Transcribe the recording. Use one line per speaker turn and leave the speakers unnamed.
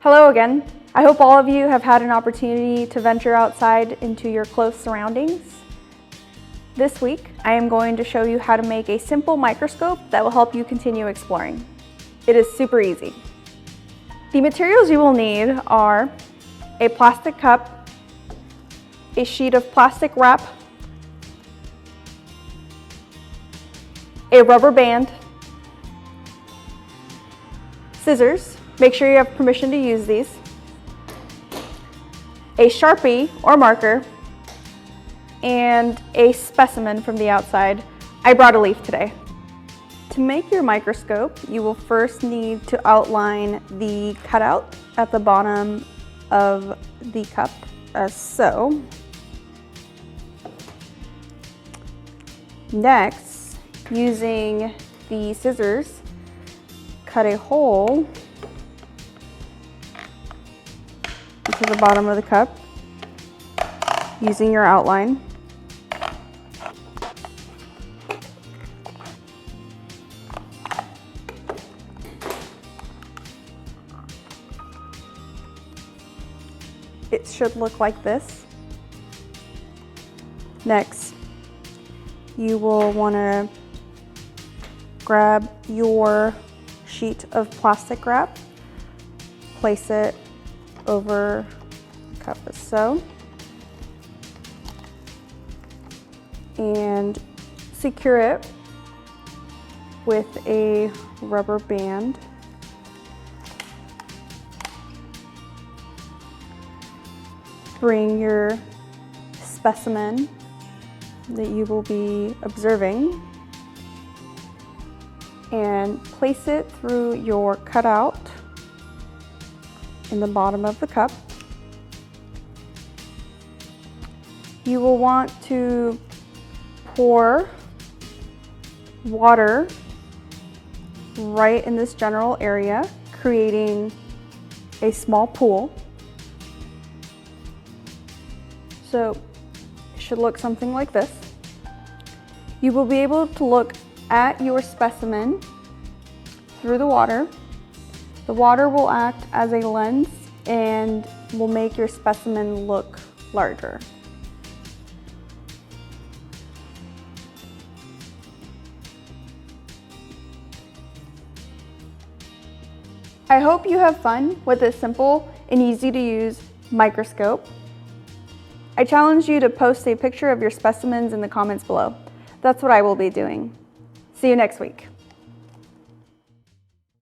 Hello again. I hope all of you have had an opportunity to venture outside into your close surroundings. This week, I am going to show you how to make a simple microscope that will help you continue exploring. It is super easy. The materials you will need are a plastic cup, a sheet of plastic wrap, a rubber band, scissors, make sure you have permission to use these, a Sharpie or marker, and a specimen from the outside. I brought a leaf today. To make your microscope, you will first need to outline the cutout at the bottom of the cup, as so. Next, using the scissors, cut a hole into the bottom of the cup using your outline. It should look like this. Next, you will want to grab your sheet of plastic wrap, place it over the cup as so, and secure it with a rubber band. Bring your specimen that you will be observing and place it through your cutout in the bottom of the cup. You will want to pour water right in this general area, creating a small pool. So it should look something like this. You will be able to look at your specimen through the water. The water will act as a lens and will make your specimen look larger. I hope you have fun with this simple and easy to use microscope. I challenge you to post a picture of your specimens in the comments below. That's what I will be doing. See you next week.